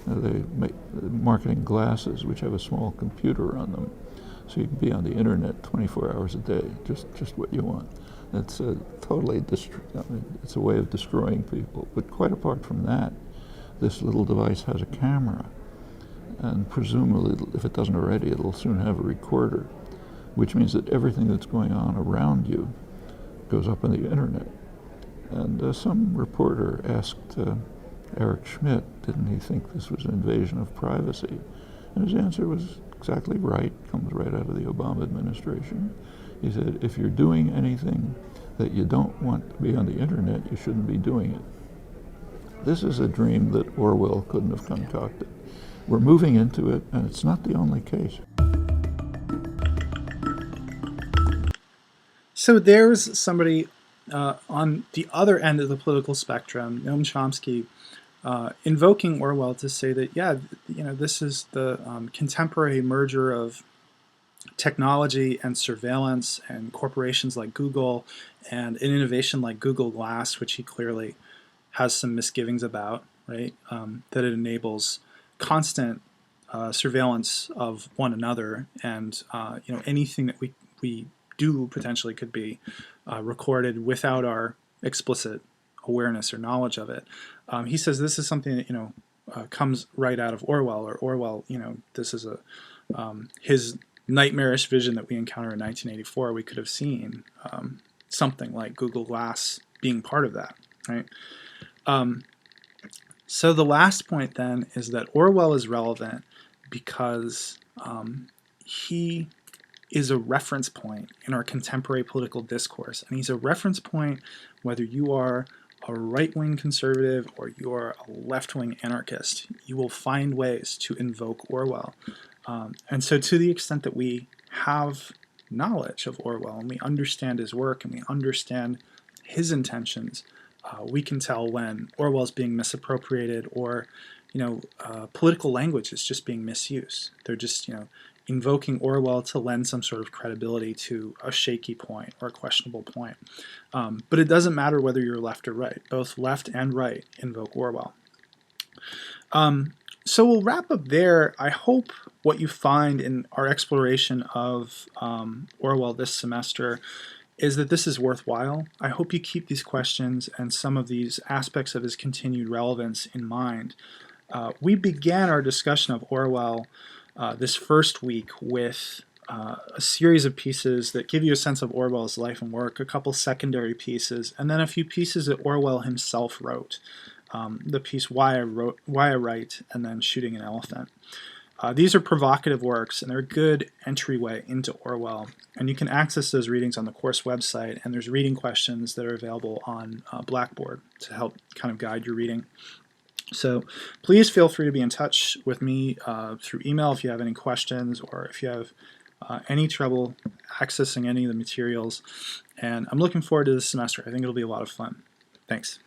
they make marketing glasses which have a small computer on them, so you can be on the internet 24 hours a day, just what you want. It's totally it's a way of destroying people. But quite apart from that, this little device has a camera, and presumably, if it doesn't already, it'll soon have a recorder, which means that everything that's going on around you goes up on the internet. And some reporter asked Eric Schmidt, didn't he think this was an invasion of privacy? And his answer was exactly right, comes right out of the Obama administration. He said, if you're doing anything that you don't want to be on the internet, you shouldn't be doing it. This is a dream that Orwell couldn't have concocted. We're moving into it, and it's not the only case. So there's somebody on the other end of the political spectrum, Noam Chomsky, invoking Orwell to say that, yeah, this is the contemporary merger of technology and surveillance and corporations like Google and an innovation like Google Glass, which he clearly has some misgivings about, right? That it enables constant surveillance of one another, and anything that we do potentially could be recorded without our explicit awareness or knowledge of it. He says this is something that comes right out of Orwell, or Orwell. This is his nightmarish vision that we encounter in 1984. We could have seen something like Google Glass being part of that, right? So the last point then is that Orwell is relevant because he is a reference point in our contemporary political discourse, and he's a reference point whether you are a right-wing conservative or you are a left-wing anarchist. You will find ways to invoke Orwell. And so to the extent that we have knowledge of Orwell and we understand his work and we understand his intentions, we can tell when Orwell's being misappropriated, or political language is just being misused. They're just invoking Orwell to lend some sort of credibility to a shaky point or a questionable point. But it doesn't matter whether you're left or right. Both left and right invoke Orwell. So we'll wrap up there. I hope what you find in our exploration of Orwell this semester is that this is worthwhile. I hope you keep these questions and some of these aspects of his continued relevance in mind. We began our discussion of Orwell this first week with a series of pieces that give you a sense of Orwell's life and work, a couple secondary pieces, and then a few pieces that Orwell himself wrote. The piece Why I Write, and then Shooting an Elephant. These are provocative works, and they're a good entryway into Orwell. And you can access those readings on the course website, and there's reading questions that are available on Blackboard to help kind of guide your reading. So please feel free to be in touch with me through email if you have any questions, or if you have any trouble accessing any of the materials. And I'm looking forward to this semester. I think it'll be a lot of fun. Thanks.